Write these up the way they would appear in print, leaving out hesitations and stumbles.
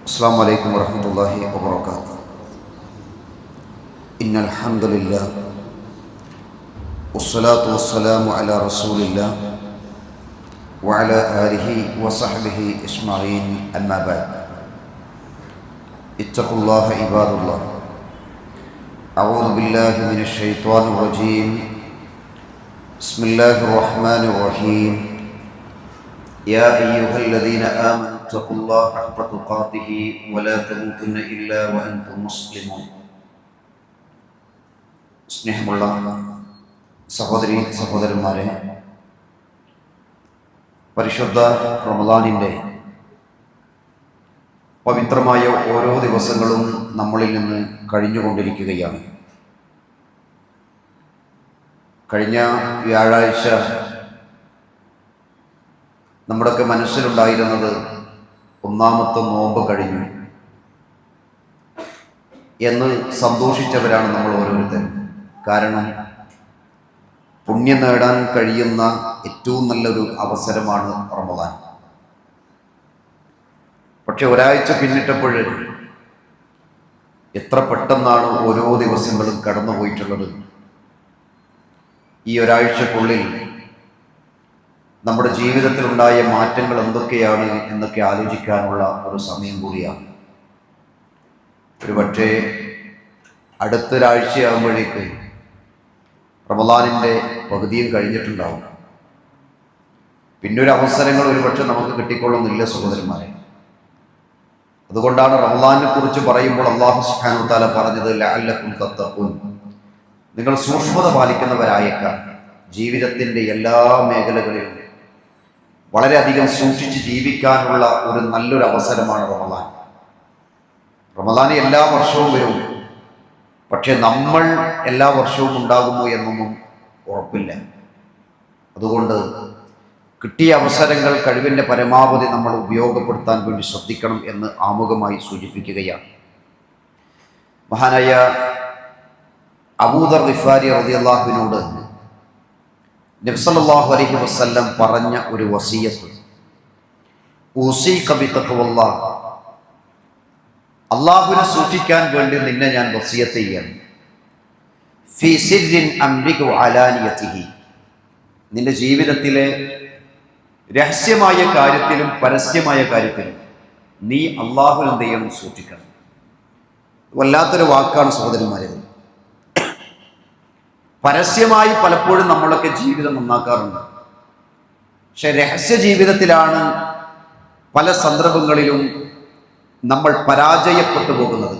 السلام عليكم ورحمة الله وبركاته. إن الحمد لله والصلاة والسلام على رسول الله وعلى آله وصحبه أجمعين. أما بعد، اتقوا الله عباد الله. أعوذ بالله من الشيطان الرجيم. بسم الله الرحمن الرحيم. يا أيها الذين آمنوا اتقوا الله حق تقاته ولا تموتن إلا وأنتم مسلمون. സ്നേഹമുള്ള സഹോദരി സഹോദരന്മാരെ, പരിശുദ്ധ റമദാനിൻ്റെ പവിത്രമായ ഓരോ ദിവസങ്ങളും നമ്മളിൽ നിന്ന് കഴിഞ്ഞുകൊണ്ടിരിക്കുകയാണ്. കഴിഞ്ഞ വ്യാഴാഴ്ച നമ്മുടെയൊക്കെ മനസ്സിലുണ്ടായിരുന്നത് ഒന്നാമത്തെ നോമ്പ് കഴിഞ്ഞു എന്ന് സന്തോഷിച്ചവരാണ് നമ്മൾ ഓരോരുത്തരും. കാരണം പുണ്യം നേടാൻ കഴിയുന്ന ഏറ്റവും നല്ലൊരു അവസരമാണ് റമദാൻ. പക്ഷെ ഒരാഴ്ച പിന്നിട്ടപ്പോൾ എത്ര പെട്ടെന്നാണ് ഓരോ ദിവസങ്ങളും കടന്നു പോയിട്ടുള്ളത്. ഈ ഒരാഴ്ചക്കുള്ളിൽ നമ്മുടെ ജീവിതത്തിലുണ്ടായ മാറ്റങ്ങൾ എന്തൊക്കെയാണ് എന്നൊക്കെ ആലോചിക്കാനുള്ള ഒരു സമയം കൂടിയാണ്. ഒരുപക്ഷെ അടുത്തൊരാഴ്ചയാകുമ്പോഴേക്ക് റമദാനിൻ്റെ പകുതിയും കഴിഞ്ഞിട്ടുണ്ടാവും. പിന്നൊരു അവസരങ്ങൾ ഒരുപക്ഷെ നമുക്ക് കിട്ടിക്കൊള്ളുന്നില്ല സഹോദരന്മാരെ. അതുകൊണ്ടാണ് റമദാനിനെ കുറിച്ച് പറയുമ്പോൾ അല്ലാഹു സുബ്ഹാനഹു വ തആല പറഞ്ഞത് ലഅല്ലക്കും തത്തഖൂൻ, നിങ്ങൾ സൂക്ഷ്മത പാലിക്കുന്നവരായേക്കാം. ജീവിതത്തിൻ്റെ എല്ലാ മേഖലകളിലും വളരെയധികം സൂക്ഷിച്ച് ജീവിക്കാനുള്ള ഒരു നല്ലൊരു അവസരമാണ് റമദാൻ. റമദാൻ എല്ലാ വർഷവും വരും, പക്ഷെ നമ്മൾ എല്ലാ വർഷവും ഉണ്ടാകുമോ എന്നൊന്നും ഉറപ്പില്ല. അതുകൊണ്ട് കിട്ടിയ അവസരങ്ങൾ കഴിവിൻ്റെ പരമാവധി നമ്മൾ ഉപയോഗപ്പെടുത്താൻ വേണ്ടി ശ്രദ്ധിക്കണം എന്ന് ആമുഖമായി സൂചിപ്പിക്കുകയാണ്. മഹാനായ അബൂദർ ഗിഫാരി റളിയല്ലാഹുവിനോട് നബി സല്ലല്ലാഹു അലൈഹി വസല്ലം പറഞ്ഞ ഒരു വസിയത്ത്, ഊസീക ബിത്തഖ്വല്ലാഹ്, അല്ലാഹുവിനെ സൂക്ഷിക്കാൻ വേണ്ടി നിന്നെ ഞാൻ വസിയത്ത് ചെയ്യാണ്. ഫീ സിർരിൻ അംരിക വഅലാനിയതിഹി, നിന്റെ ജീവിതത്തിലെ രഹസ്യമായ കാര്യത്തിലും പരസ്യമായ കാര്യത്തിലും നീ അല്ലാഹുവിനെ എന്ത് ചെയ്യണം? സൂക്ഷിക്കണം. വല്ലാത്തൊരു വാക്കാണ് സഹോദരന്മാരെ. പരസ്യമായി പലപ്പോഴും നമ്മളൊക്കെ ജീവിതം നന്നാക്കാറുണ്ട്, പക്ഷെ രഹസ്യ ജീവിതത്തിലാണ് പല സന്ദർഭങ്ങളിലും നമ്മൾ പരാജയപ്പെട്ടു പോകുന്നത്.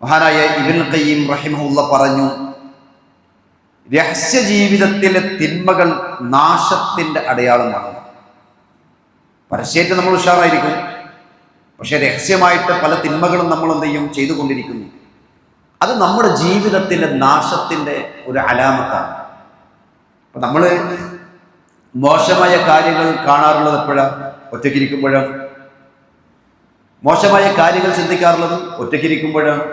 മഹാനായ ഇബ്നുൽ ഖയ്യിം റഹിമഹുല്ലാഹ് പറഞ്ഞു, രഹസ്യ ജീവിതത്തിലെ തിന്മകൾ നാശത്തിൻ്റെ അടയാളമാണ്. പരസ്യമായിട്ട് നമ്മൾ ഉഷാറായിരിക്കും, പക്ഷെ രഹസ്യമായിട്ട് പല തിന്മകളും നമ്മൾ എന്ത് ചെയ്യും? ചെയ്തുകൊണ്ടിരിക്കുന്നു. അത് നമ്മുടെ ജീവിതത്തിൻ്റെ നാശത്തിൻ്റെ ഒരു അലാമത്താണ്. അപ്പം നമ്മൾ മോശമായ കാര്യങ്ങൾ കാണാറുള്ളത് എപ്പോഴാണ്? ഒറ്റയ്ക്കിരിക്കുമ്പോഴാണ്. മോശമായ കാര്യങ്ങൾ ചിന്തിക്കാറുള്ളത് ഒറ്റയ്ക്കിരിക്കുമ്പോഴാണ്.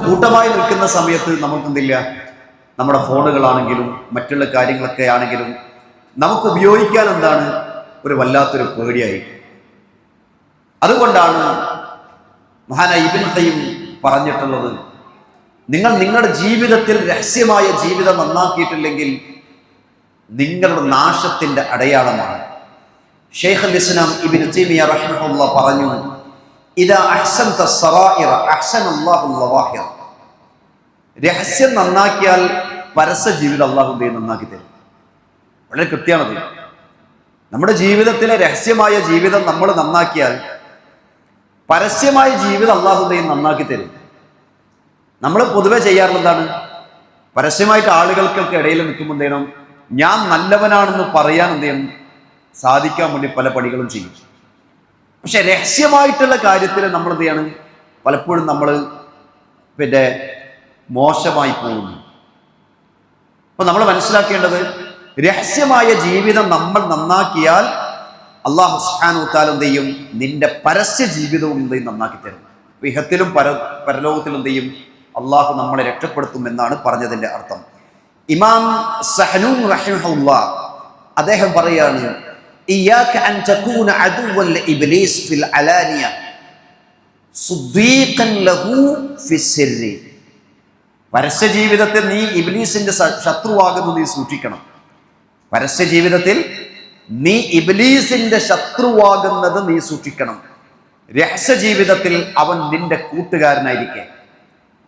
കൂട്ടമായി നിൽക്കുന്ന സമയത്ത് നമുക്കെന്തില്ല? നമ്മുടെ ഫോണുകളാണെങ്കിലും മറ്റുള്ള കാര്യങ്ങളൊക്കെ ആണെങ്കിലും നമുക്ക് ഉപയോഗിക്കാൻ എന്താണ്? ഒരു വല്ലാത്തൊരു പേടിയായിരിക്കും. അതുകൊണ്ടാണ് മഹാനായ ഇബ്നുൽ ഖയ്യിം പറഞ്ഞിട്ടുള്ളത്, നിങ്ങൾ നിങ്ങളുടെ ജീവിതത്തിൽ രഹസ്യമായ ജീവിതം നന്നാക്കിയിട്ടില്ലെങ്കിൽ നിങ്ങളുടെ നാശത്തിൻ്റെ അടയാളമാണ്. ശൈഖുൽ ഇസ്ലാം ഇബ്നു തൈമിയ്യ റഹിമഹുല്ലാഹ് പറഞ്ഞു, ഇദാ അഹ്സൻത സറായിറ അഹ്സനല്ലാഹു ലവാഹിറ, രഹസ്യം നന്നാക്കിയാൽ പരസ്യ ജീവിതം അല്ലാഹു നന്നാക്കി തരും. വളരെ കൃത്യമാണത്. നമ്മുടെ ജീവിതത്തിലെ രഹസ്യമായ ജീവിതം നമ്മൾ നന്നാക്കിയാൽ പരസ്യമായ ജീവിതം അല്ലാഹു നന്നാക്കി തരും. നമ്മൾ പൊതുവെ ചെയ്യാറുള്ളതാണ്, പരസ്യമായിട്ട് ആളുകൾക്കൊക്കെ ഇടയിൽ നിൽക്കുമ്പോൾ എന്ത് ചെയ്യണം? ഞാൻ നല്ലവനാണെന്ന് പറയാൻ എന്ത് ചെയ്യണം? സാധിക്കാൻ വേണ്ടി പല പണികളും ചെയ്യും. പക്ഷെ രഹസ്യമായിട്ടുള്ള കാര്യത്തിൽ നമ്മൾ എന്ത് ചെയ്യണം? പലപ്പോഴും നമ്മൾ മോശമായി പോകുന്നു. അപ്പോൾ നമ്മൾ മനസ്സിലാക്കേണ്ടത്, രഹസ്യമായ ജീവിതം നമ്മൾ നന്നാക്കിയാൽ അല്ലാഹു സുബ്ഹാനഹു വ തആല എന്ത് ചെയ്യും? നിന്റെ പരസ്യ ജീവിതവും എന്ത് ചെയ്യും? നന്നാക്കി തരും. ഇഹത്തിലും പരലോകത്തിലും എന്ത് ചെയ്യും? അള്ളാഹു നമ്മളെ രക്ഷപ്പെടുത്തും എന്നാണ് പറഞ്ഞതിൻ്റെ അർത്ഥം. ഇമാം സഹനൂൻ റഹിമഹുല്ലാഹ് അദ്ദേഹം പറയാണ്, ഇയ്യാക അൻ തകൂന അദുവൻ ലിഇബ്ലീസ് ഫിൽ അലാനിയ സുദ്ദീഖൻ ലഹു ഫിസ്സിർരി. പരസ്യ ജീവിതത്തിൽ നീ ഇബ്ലീസിന്റെ ശത്രുവാകുന്നത് നീ സൂക്ഷിക്കണം. പരസ്യ ജീവിതത്തിൽ നീ ഇബ്ലീസിന്റെ ശത്രുവാകുന്നത് നീ സൂക്ഷിക്കണം. രഹസ്യ ജീവിതത്തിൽ അവൻ നിന്റെ കൂട്ടുകാരനായിരിക്കെ.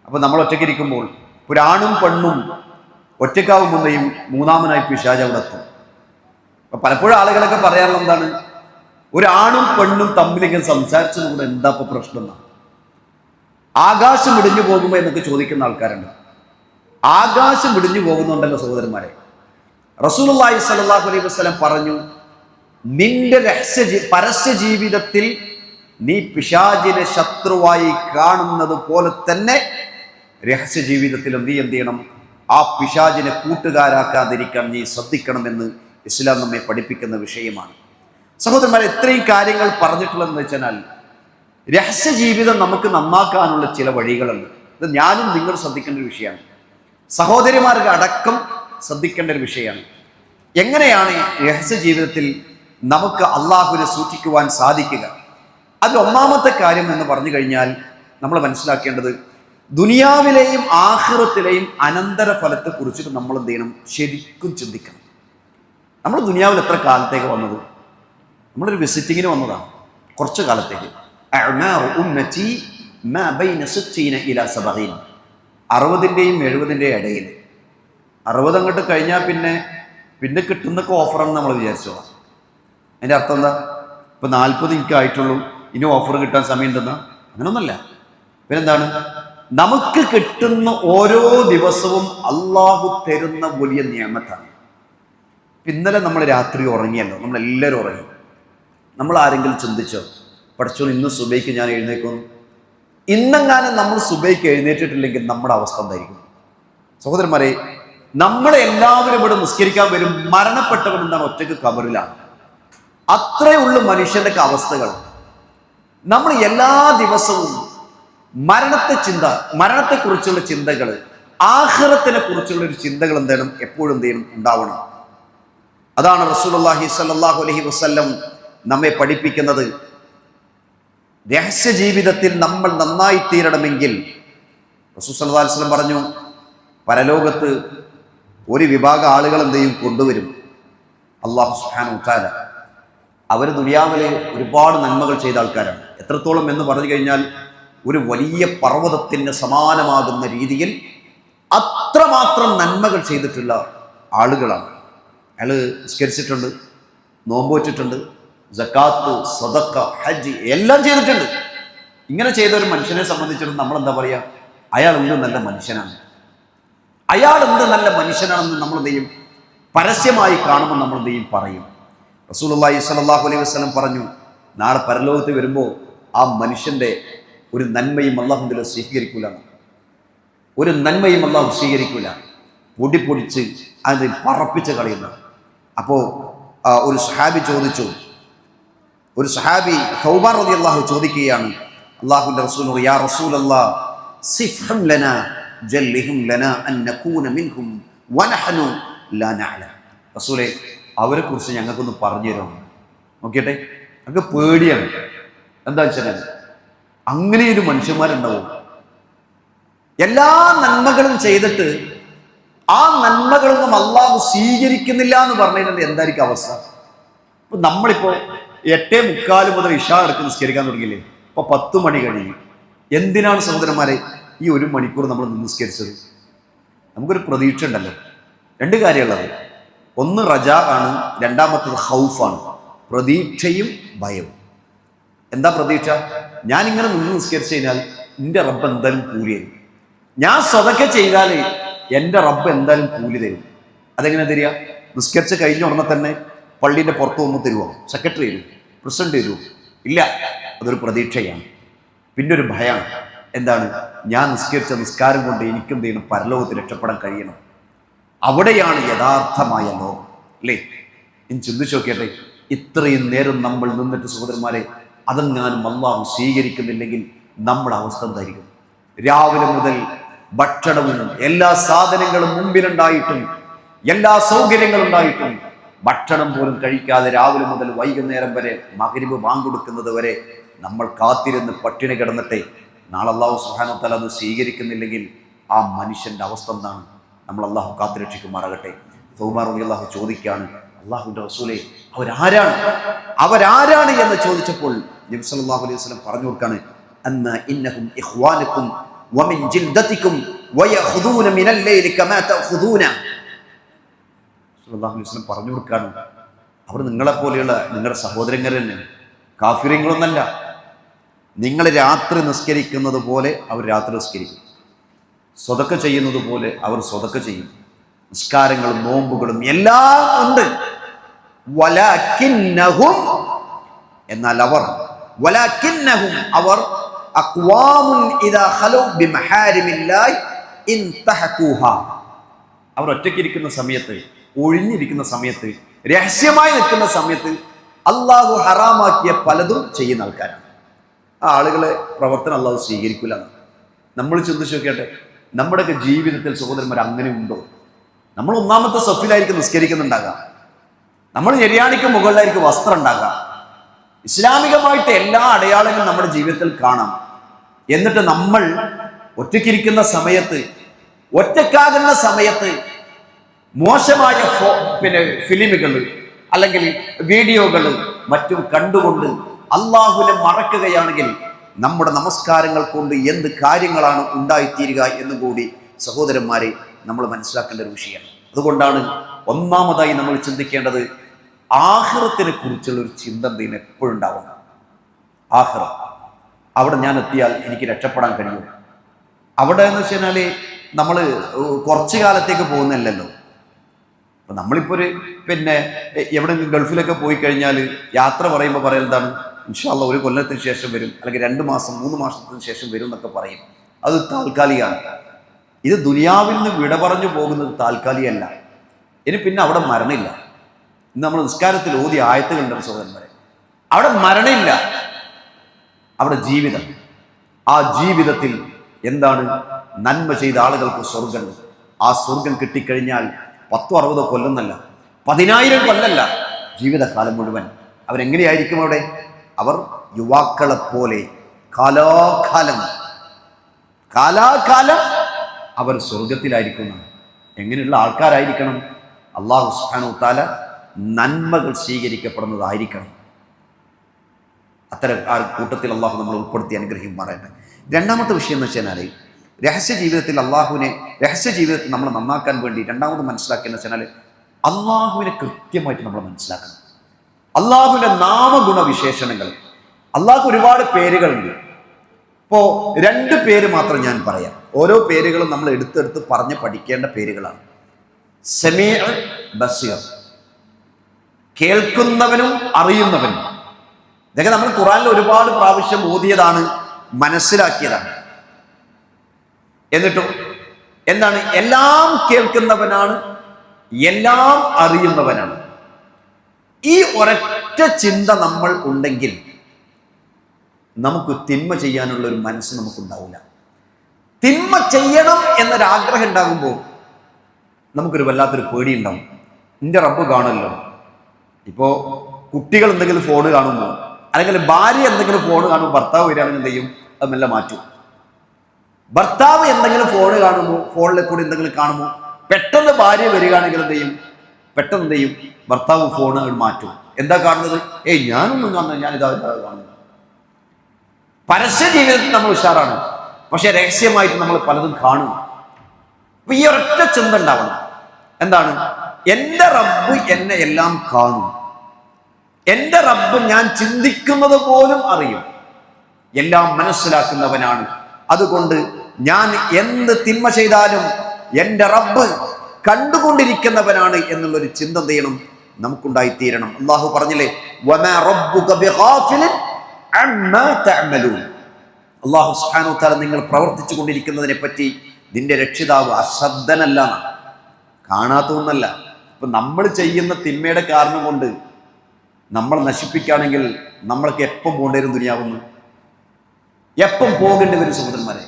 അപ്പൊ നമ്മൾ ഒറ്റയ്ക്കിരിക്കുമ്പോൾ ഒരാണും പെണ്ണും ഒറ്റയ്ക്കാവുമ്പോഴേയും മൂന്നാമനായി പിശാച് അവിടെ എത്തും. അപ്പൊ പലപ്പോഴും ആളുകളൊക്കെ പറയാറുള്ള എന്താണ്, ഒരാണും പെണ്ണും തമ്മിലിങ്ങനെ സംസാരിച്ചത് കൂടെ എന്താ ഇപ്പൊ പ്രശ്നം എന്നാ, ആകാശം ഇടിഞ്ഞു പോകുമോ എന്നൊക്കെ ചോദിക്കുന്ന ആൾക്കാരുണ്ട്. ആകാശം ഇടിഞ്ഞു പോകുന്നുണ്ടല്ലോ സഹോദരന്മാരെ. റസൂലുള്ളാഹി സ്വല്ലല്ലാഹു അലൈഹി വസല്ലം പറഞ്ഞു, നിന്റെ പരസ്യ ജീവിതത്തിൽ നീ പിശാചിനെ ശത്രുവായി കാണുന്നത് പോലെ തന്നെ രഹസ്യ ജീവിതത്തിലും നീ എന്ത് ചെയ്യണം, ആ പിശാചിനെ കൂട്ടുകാരാക്കാതിരിക്കാൻ നീ ശ്രദ്ധിക്കണമെന്ന് ഇസ്ലാം നമ്മെ പഠിപ്പിക്കുന്ന വിഷയമാണ്. സഹോദരന്മാരെ, ഇത്രയും കാര്യങ്ങൾ പറഞ്ഞിട്ടുള്ളതെന്ന് വെച്ചാൽ രഹസ്യ ജീവിതം നമുക്ക് നന്നാക്കാനുള്ള ചില വഴികളുണ്ട്. ഇത് ഞാനും നിങ്ങൾ ശ്രദ്ധിക്കേണ്ട ഒരു വിഷയമാണ്. സഹോദരിമാർക്ക് അടക്കം ശ്രദ്ധിക്കേണ്ട ഒരു വിഷയമാണ്. എങ്ങനെയാണ് രഹസ്യ ജീവിതത്തിൽ നമുക്ക് അള്ളാഹുവിനെ സൂക്ഷിക്കുവാൻ സാധിക്കുക? അത് ഒന്നാമത്തെ കാര്യം എന്ന് പറഞ്ഞു കഴിഞ്ഞാൽ നമ്മൾ മനസ്സിലാക്കേണ്ടത് ദുനിയാവിലെയും ആഖിറത്തിലെയും അനന്തര ഫലത്തെ കുറിച്ചിട്ട് നമ്മൾ എന്ത് ചെയ്യണം, ശരിക്കും ചിന്തിക്കണം. നമ്മൾ ദുനിയാവിൽ എത്ര കാലത്തേക്ക് വന്നത്? നമ്മളൊരു വിസിറ്റിങ്ങിന് വന്നതാണ്, കുറച്ച് കാലത്തേക്ക്. 60-ൻ്റെയും 70-ൻ്റെയും ഇടയിൽ. 60 അങ്ങോട്ട് കഴിഞ്ഞാൽ പിന്നെ കിട്ടുന്നൊക്കെ ഓഫറാണെന്ന് നമ്മൾ വിചാരിച്ചോ. അതിൻ്റെ അർത്ഥം എന്താ? ഇപ്പം 40 എനിക്ക് ആയിട്ടുള്ളൂ, ഇനി ഓഫർ കിട്ടാൻ സമയം ഉണ്ടെന്നാ? അങ്ങനൊന്നുമല്ല. പിന്നെന്താണ്, നമുക്ക് കിട്ടുന്ന ഓരോ ദിവസവും അള്ളാഹു തരുന്ന വലിയ നിയമത്താണ്. ഇന്നലെ നമ്മൾ രാത്രി ഉറങ്ങിയല്ലോ, നമ്മളെല്ലാവരും ഉറങ്ങി. നമ്മൾ ആരെങ്കിലും ചിന്തിച്ചോ, പഠിച്ചോ ഇന്ന് സുബൈക്ക് ഞാൻ എഴുന്നേക്കുന്നു? ഇന്നെങ്ങാനും നമ്മൾ സുബൈക്ക് എഴുന്നേറ്റിട്ടില്ലെങ്കിൽ നമ്മുടെ അവസ്ഥ എന്തായിരിക്കും? സഹോദരന്മാരെ, നമ്മളെല്ലാവരും ഇവിടെ നിസ്കരിക്കാൻ വരും, മരണപ്പെട്ടവൻ എന്താണ്, ഒറ്റയ്ക്ക് കബറിലാണ്. അത്രയുള്ള മനുഷ്യന്റെ അവസ്ഥകൾ. നമ്മൾ എല്ലാ ദിവസവും മരണത്തെക്കുറിച്ചുള്ള ചിന്തകൾ, ആഖിറത്തിനെ കുറിച്ചുള്ള ഒരു ചിന്തകൾ എന്താണ് എപ്പോഴും എന്തെങ്കിലും ഉണ്ടാവണം. അതാണ് റസൂലുള്ളാഹി സ്വല്ലല്ലാഹു അലൈഹി വസല്ലം നമ്മെ പഠിപ്പിക്കുന്നത്. രഹസ്യ ജീവിതത്തിൽ നമ്മൾ നന്നായി തീരണമെങ്കിൽ റസൂൽ സല്ലല്ലാഹു അലൈഹി വസല്ലം പറഞ്ഞു, പരലോകത്ത് ഒരു വിഭാഗം ആളുകൾ എന്തെയും കൊണ്ടുവരും അല്ലാഹു സുബ്ഹാനഹു വ തആല. അവർ ദുനിയാവിലെ ഒരുപാട് നന്മകൾ ചെയ്ത ആൾക്കാരാണ്. എത്രത്തോളം എന്ന് പറഞ്ഞു കഴിഞ്ഞാൽ ഒരു വലിയ പർവ്വതത്തിന് സമാനമാകുന്ന രീതിയിൽ അത്രമാത്രം നന്മകൾ ചെയ്തിട്ടുള്ള ആളുകളാണ്. അയാൾ നിസ്കരിച്ചിട്ടുണ്ട്, നോമ്പോറ്റിട്ടുണ്ട്, സക്കാത്ത്, സദഖ, ഹജ്ജ് എല്ലാം ചെയ്തിട്ടുണ്ട്. ഇങ്ങനെ ചെയ്ത ഒരു മനുഷ്യനെ സംബന്ധിച്ചിടത്തോളം നമ്മൾ എന്താ പറയുക, അയാൾ എന്ത് നല്ല മനുഷ്യനാണ്, അയാൾ എന്ത് നല്ല മനുഷ്യനാണെന്ന് നമ്മൾ എന്ത് ചെയ്യും, പരസ്യമായി കാണുമ്പോൾ നമ്മൾ എന്ത് ചെയ്യും, പറയും. റസൂലുള്ളാഹി സ്വല്ലല്ലാഹു അലൈഹി വസല്ലം പറഞ്ഞു, നാളെ പരലോകത്ത് വരുമ്പോൾ ആ മനുഷ്യന്റെ ഒരു നന്മയും അല്ലാഹു സ്വീകരിക്കൂല, ഒരു നന്മയും അല്ലാഹു സ്വീകരിക്കൂല, പൊടിച്ച് അത് പറപ്പിച്ച് കളയുന്ന. അപ്പോൾ ഒരു സഹാബി ചോദിച്ചു, ഒരു സഹാബി തൗബാൻ റളിയല്ലാഹു ചോദിക്കുകയാണ്, അല്ലാഹുവിന്റെ റസൂൽ, യാ റസൂലല്ലാഹ് സിഫ്ഹം ലനാ ജല്ലിഹും ലനാ അൻ നകൂന മിൻഹും വനഹനു ലാ നഅലം. റസൂലേ, അവരെ കുറിച്ച് ഞങ്ങൾക്കൊന്ന് പറഞ്ഞു തരണം. നോക്കിയട്ടെ, ഞങ്ങൾക്ക് പേടിയാണ്. എന്താ വെച്ചാൽ അങ്ങനെയൊരു മനുഷ്യന്മാരുണ്ടാവും, എല്ലാ നന്മകളും ചെയ്തിട്ട് ആ നന്മകളൊന്നും അള്ളാഹു സ്വീകരിക്കുന്നില്ല എന്ന് പറഞ്ഞിട്ടുണ്ട്. എന്തായിരിക്കും അവസ്ഥ? ഇപ്പൊ നമ്മളിപ്പോ 8:45 മുതൽ ഇശാ അടുത്ത് നിസ്കരിക്കാൻ തുടങ്ങിയില്ലേ, ഇപ്പൊ 10 മണി കഴിഞ്ഞു. എന്തിനാണ് സഹോദരന്മാരെ ഈ 1 മണിക്കൂർ നമ്മൾ നിസ്കരിച്ചത്? നമുക്കൊരു പ്രതീക്ഷ ഉണ്ടല്ലോ. 2 കാര്യമുള്ളത്, ഒന്ന് റജാ ആണ്, രണ്ടാമത്തത് ഖൗഫാണ്, പ്രതീക്ഷയും ഭയവും. എന്താ പ്രതീക്ഷ? ഞാനിങ്ങനെ നിന്ന് നിസ്കരിച്ചു കഴിഞ്ഞാൽ എൻ്റെ റബ്ബ് എന്തായാലും കൂലി തരും. ഞാൻ സ്വതക്ക ചെയ്താൽ എൻ്റെ റബ്ബ് എന്തായാലും കൂലി തരും. അതെങ്ങനെ തരിക? നിസ്കരിച്ച് കഴിഞ്ഞ ഉടനെ തന്നെ പള്ളീൻ്റെ പുറത്ത് പോകുമ്പോൾ തരുമോ? സെക്രട്ടറി തരും? പ്രസിഡന്റ് തരുമോ? ഇല്ല. അതൊരു പ്രതീക്ഷയാണ്. പിന്നെ ഒരു ഭയമാണ്. എന്താണ്? ഞാൻ നിസ്കരിച്ച നിസ്കാരം കൊണ്ട് എനിക്കെന്ത് ചെയ്യണം? പരലോകത്ത് രക്ഷപ്പെടാൻ കഴിയണം. അവിടെയാണ് യഥാർത്ഥമായ ലോകം, അല്ലേ? ഇനി ചിന്തിച്ചു നോക്കിയട്ടെ, ഇത്രയും നേരം നമ്മൾ നിന്നിട്ട് സഹോദരന്മാരെ അതെങ്ങാനും അല്ലാഹു സ്വീകരിക്കുന്നില്ലെങ്കിൽ നമ്മുടെ അവസ്ഥ എന്തായിരിക്കും? രാവിലെ മുതൽ ഭക്ഷണവും എല്ലാ സാധനങ്ങളും മുമ്പിലുണ്ടായിട്ടും എല്ലാ സൗകര്യങ്ങളും ഉണ്ടായിട്ടും ഭക്ഷണം പോലും കഴിക്കാതെ രാവിലെ മുതൽ വൈകുന്നേരം വരെ മഗ്രിബ് ബാങ്ക് കൊടുക്കുന്നത് വരെ നമ്മൾ കാത്തിരുന്ന് പട്ടിണി കിടന്നിട്ടേ നാളെ അല്ലാഹു സുബ്ഹാനഹു വ തആല അത് സ്വീകരിക്കുന്നില്ലെങ്കിൽ ആ മനുഷ്യൻ്റെ അവസ്ഥ എന്താണ്? നമ്മൾ അള്ളാഹു കാത്തുരക്ഷിക്കുമാറാകട്ടെ. സൗബാൻ റളിയല്ലാഹു ചോദിക്കുകയാണ്, അള്ളാഹുവിൻ്റെ റസൂലേ, അവരാരാണ് എന്ന് ചോദിച്ചപ്പോൾ നബി സല്ലല്ലാഹു അലൈഹി വസല്ലം പറഞ്ഞു കൊടുക്കാണ്, അന്നാ ഇന്നഹും ഇഖ്വാനുക്കും വമിൻ ജിൽദതികും വയഖുദൂന മിനൽ ലൈലി കമാ തഖുദൂന. സല്ലല്ലാഹു അലൈഹി വസല്ലം പറഞ്ഞു കൊടുക്കാണ്, അവർ നിങ്ങളെപ്പോലെയുള്ള നിങ്ങളുടെ സഹോദരങ്ങൾ തന്നെ, കാഫിറുകളൊന്നല്ല. നിങ്ങൾ രാത്രി നിസ്കരിക്കുന്നത് പോലെ അവർ രാത്രി നിസ്കരിക്കും, സ്വതക്ക ചെയ്യുന്നത് പോലെ അവർ സ്വതക്ക ചെയ്യും, നിസ്കാരങ്ങളും നോമ്പുകളും എല്ലാം ഉണ്ട്. വലാകിന്നഹും, എന്നാൽ അവർ അഖ്വാമുൻ ഇദാ ഖലൂ ബിമഹാരിമില്ലാഹി ഇൻതഹഖൂഹാ. അവർ ഒറ്റയ്ക്കിരിക്കുന്ന സമയത്ത്, ഒഴിഞ്ഞിരിക്കുന്ന സമയത്ത്, രഹസ്യമായി നിൽക്കുന്ന സമയത്ത് അള്ളാഹു ഹറാമാക്കിയ പലതും ചെയ്യുന്ന ആൾക്കാരാണ്. ആ ആളുകളെ പ്രവർത്തനം അള്ളാഹു സ്വീകരിക്കില്ല. നമ്മൾ ചിന്തിച്ച് നോക്കിയാട്ടെ, നമ്മുടെയൊക്കെ ജീവിതത്തിൽ സഹോദരന്മാർ അങ്ങനെ ഉണ്ടോ? നമ്മൾ ഒന്നാമത്തെ സഫിലായിരിക്കും നിസ്കരിക്കുന്നുണ്ടാകാം, നമ്മൾ ഞെരിയാണിക്ക് മുകളിലായിരിക്കും വസ്ത്രം ഉണ്ടാകാം, ഇസ്ലാമികമായിട്ട് എല്ലാ അടയാളങ്ങളും നമ്മുടെ ജീവിതത്തിൽ കാണാം. എന്നിട്ട് നമ്മൾ ഒറ്റയ്ക്കിരിക്കുന്ന സമയത്ത്, ഒറ്റക്കാകുന്ന സമയത്ത് മോശമായ ഫിലിമുകൾ അല്ലെങ്കിൽ വീഡിയോകൾ മറ്റും കണ്ടുകൊണ്ട് അള്ളാഹുവിനെ മറക്കുകയാണെങ്കിൽ നമ്മുടെ നമസ്കാരങ്ങൾ കൊണ്ട് എന്ത് കാര്യങ്ങളാണ് ഉണ്ടായിത്തീരുക എന്നും കൂടി സഹോദരന്മാരെ നമ്മൾ മനസ്സിലാക്കേണ്ട ഒരു വിഷയമാണ്. അതുകൊണ്ടാണ് ഒന്നാമതായി നമ്മൾ ചിന്തിക്കേണ്ടത് ആഖിറത്തിനെ കുറിച്ചുള്ള ഒരു ചിന്ത എന്തെങ്കിലും എപ്പോഴും ഉണ്ടാവണം. ആഖിറം, അവിടെ ഞാൻ എത്തിയാൽ എനിക്ക് രക്ഷപ്പെടാൻ കഴിയും. അവിടെ എന്ന് വെച്ച് കഴിഞ്ഞാൽ നമ്മൾ കുറച്ചു കാലത്തേക്ക് പോകുന്നില്ലല്ലോ. അപ്പം നമ്മളിപ്പോൾ ഒരു എവിടെയെങ്കിലും ഗൾഫിലൊക്കെ പോയി കഴിഞ്ഞാൽ യാത്ര പറയുമ്പോൾ പറയുന്നതാണ്, ഇൻഷാ അല്ലാഹ് 1 കൊല്ലത്തിന് ശേഷം വരും, അല്ലെങ്കിൽ 2 മാസം 3 മാസത്തിന് ശേഷം വരും എന്നൊക്കെ പറയും. അത് താൽക്കാലികമാണ്. ഇത് ദുനിയാവിൽ നിന്ന് വിട പറഞ്ഞു പോകുന്നത് താൽക്കാലികമല്ല. ഇനി പിന്നെ അവിടെ മരണമില്ല. ഇന്ന് നമ്മൾ നിസ്കാരത്തിൽ ഓതിയ ആയത്തുകളുണ്ട് സഹോദരന്മാരെ, അവിടെ മരണമില്ല, അവിടെ ജീവിതം. ആ ജീവിതത്തിൽ എന്താണ്? നന്മ ചെയ്ത ആളുകൾക്ക് സ്വർഗമുണ്ട്. ആ സ്വർഗം കിട്ടിക്കഴിഞ്ഞാൽ 10-60 കൊല്ലമല്ല, 10,000 കൊല്ലമല്ല, ജീവിതകാലം മുഴുവൻ അവരെങ്ങനെയായിരിക്കും അവിടെ? അവർ യുവാക്കളെപ്പോലെ കാലാകാലം അവർ സ്വർഗത്തിലായിരിക്കുന്ന എങ്ങനെയുള്ള ആൾക്കാരായിരിക്കണം? അല്ലാഹു സുബ്ഹാനഹു വ തആല നന്മകൾ സ്വീകരിക്കപ്പെടുന്നതായിരിക്കണം. അത്തരം ആ കൂട്ടത്തിൽ അള്ളാഹു നമ്മൾ ഉൾപ്പെടുത്തി അനുഗ്രഹിക്കുമാറാകട്ടെ. രണ്ടാമത്തെ വിഷയം എന്ന് വെച്ചാൽ രഹസ്യ ജീവിതത്തിൽ നമ്മൾ നന്നാക്കാൻ വേണ്ടി രണ്ടാമത് മനസ്സിലാക്കിയെന്ന് വെച്ചാൽ അള്ളാഹുവിനെ കൃത്യമായിട്ട് നമ്മൾ മനസ്സിലാക്കണം. അള്ളാഹുവിൻ്റെ നാമഗുണ വിശേഷണങ്ങൾ. അള്ളാഹു ഒരുപാട് പേരുകളുണ്ട്. ഇപ്പോൾ 2 പേര് മാത്രം ഞാൻ പറയാം. ഓരോ പേരുകളും നമ്മൾ എടുത്തെടുത്ത് പറഞ്ഞ് പഠിക്കേണ്ട പേരുകളാണ്. സമീഅ, ബസീർ, കേൾക്കുന്നവനും അറിയുന്നവനും. ഇതൊക്കെ നമ്മൾ ഖുർആനിൽ ഒരുപാട് പ്രാവശ്യം ഓതിയതാണ്, മനസ്സിലാക്കിയതാണ്. എന്നിട്ടും എന്താണ്? എല്ലാം കേൾക്കുന്നവനാണ്, എല്ലാം അറിയുന്നവനാണ്. ഈ ഒരൊറ്റ ചിന്ത നമ്മൾ ഉണ്ടെങ്കിൽ നമുക്ക് തിന്മ ചെയ്യാനുള്ള ഒരു മനസ്സ് നമുക്കുണ്ടാവില്ല. തിന്മ ചെയ്യണം എന്നൊരാഗ്രഹം ഉണ്ടാകുമ്പോൾ നമുക്കൊരു വല്ലാത്തൊരു പേടി ഉണ്ടാവും. എൻ്റെ റബ്ബ് കാണുമല്ലോ. ഇപ്പോൾ കുട്ടികൾ എന്തെങ്കിലും ഫോണ് കാണുമ്പോൾ, അല്ലെങ്കിൽ ഭാര്യ എന്തെങ്കിലും ഫോണ് കാണുമ്പോൾ ഭർത്താവ് വരികയാണെങ്കിൽ എന്ത് ചെയ്യും? അത് മെല്ലെ മാറ്റും. ഭർത്താവ് എന്തെങ്കിലും ഫോണ് കാണുമ്പോൾ, ഫോണിലെ കൂടി എന്തെങ്കിലും കാണുമ്പോൾ പെട്ടെന്ന് ഭാര്യ വരികയാണെങ്കിൽ എന്ത് ചെയ്യും? ഭർത്താവ് ഫോണ് മാറ്റും. എന്താ കാണുന്നത്? ഞാനൊന്നും കാണുന്നത്, ഞാനിതാ കാണുന്നു. പരസ്യ ജീവിതത്തിൽ നമ്മൾ ഉഷാറാണ്, പക്ഷെ രഹസ്യമായിട്ട് നമ്മൾ പലതും കാണും. അപ്പൊ ഈ ഒരൊറ്റ ചിന്ത ഉണ്ടാവണം. എന്താണ്? എൻ്റെ റബ്ബ് എന്നെ എല്ലാം കാണും, എൻ്റെ റബ്ബ് ഞാൻ ചിന്തിക്കുന്നത് പോലും അറിയും, എല്ലാം മനസ്സിലാക്കുന്നവനാണ്. അതുകൊണ്ട് ഞാൻ എന്ത് തിന്മ ചെയ്താലും എൻ്റെ റബ്ബ് കണ്ടുകൊണ്ടിരിക്കുന്നവനാണ് എന്നുള്ളൊരു ചിന്ത എന്ത് ചെയ്യണം? നമുക്കുണ്ടായിത്തീരണം. അള്ളാഹു പറഞ്ഞില്ലേ, വമാ റബ്ബുക ബിഗാഫിലിൻ അമ്മാ തഅമലൂൻ. അള്ളാഹു സുബ്ഹാനഹു വ തആല നിങ്ങൾ പ്രവർത്തിച്ചു കൊണ്ടിരിക്കുന്നതിനെ പറ്റി നിന്റെ രക്ഷിതാവ് അശ്രദ്ധനല്ല, കാണാത്തതൊന്നല്ല. ഇപ്പൊ നമ്മൾ ചെയ്യുന്ന തിന്മയുടെ കാരണം കൊണ്ട് നമ്മൾ നശിപ്പിക്കുകയാണെങ്കിൽ നമ്മൾക്ക് എപ്പം പോകേണ്ടി വരും? ദുനിയാവുന്നു എപ്പം പോകേണ്ടി വരും സഹോദരന്മാരെ?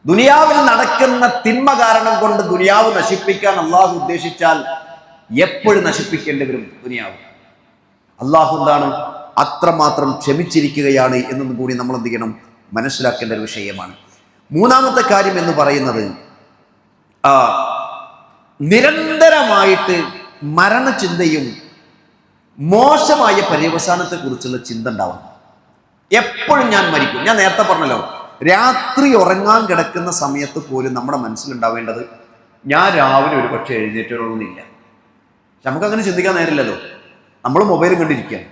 ദുനിയാവിൽ നടക്കുന്ന തിന്മ കാരണം കൊണ്ട് ദുനിയാവ് നശിപ്പിക്കാൻ അള്ളാഹു ഉദ്ദേശിച്ചാൽ എപ്പോഴും നശിപ്പിക്കേണ്ടി വരും ദുനിയാവ്. അള്ളാഹു എന്താണ് അത്രമാത്രം ക്ഷമിച്ചിരിക്കുകയാണ് എന്നൊന്നും കൂടി നമ്മൾ എന്ത് ചെയ്യണം, മനസ്സിലാക്കേണ്ട ഒരു വിഷയമാണ്. മൂന്നാമത്തെ കാര്യം എന്ന് പറയുന്നത് നിരന്തരമായിട്ട് മരണചിന്തയും മോശമായ പര്യവസാനത്തെ കുറിച്ചുള്ള ചിന്ത ഉണ്ടാവണം. എപ്പോഴും ഞാൻ മരിക്കും. ഞാൻ നേരത്തെ പറഞ്ഞല്ലോ, രാത്രി ഉറങ്ങാൻ കിടക്കുന്ന സമയത്ത് പോലും നമ്മുടെ മനസ്സിലുണ്ടാവേണ്ടത് ഞാൻ രാവിലെ ഒരു പക്ഷേ എഴുന്നേറ്റണമെന്നില്ല. പക്ഷെ നമുക്കങ്ങനെ ചിന്തിക്കാൻ നേരില്ലല്ലോ. നമ്മൾ മൊബൈലും കണ്ടിരിക്കുകയാണ്.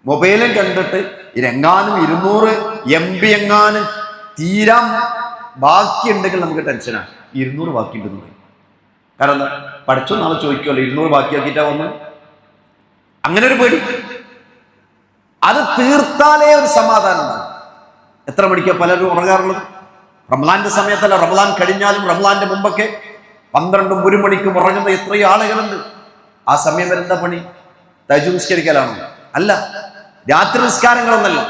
മൊബൈലും കണ്ടിട്ട് എങ്ങാനും 200 MB എങ്ങാനും തീരാൻ ബാക്കിയുണ്ടെങ്കിൽ നമുക്ക് ടെൻഷനാണ്. 200 ബാക്കിയുണ്ടെന്ന് പറയും. കാരണം എന്താ, പഠിച്ചോ നാളെ ചോദിക്കുമല്ലോ 200 ബാക്കിയാക്കിയിട്ടാ വന്ന്, അങ്ങനെ ഒരു പേടി. അത് തീർത്താലേ ഒരു സമാധാനം ഉണ്ടാകും. എത്ര മണിക്കാണ് പലരും ഉറങ്ങാറുള്ളത്? റമളാന്റെ സമയത്തല്ല, റമളാൻ കഴിഞ്ഞാലും റമളാന്റെ മുമ്പൊക്കെ 12ഉം 1 മണിക്കും ഉറങ്ങുന്ന എത്രയോ ആളുകളുണ്ട്. ആ സമയം വരെ എന്താ പണി? തഹജ്ജുദ് നിസ്കരിക്കലാണോ? അല്ല, രാത്രി നിസ്കാരങ്ങളൊന്നല്ല.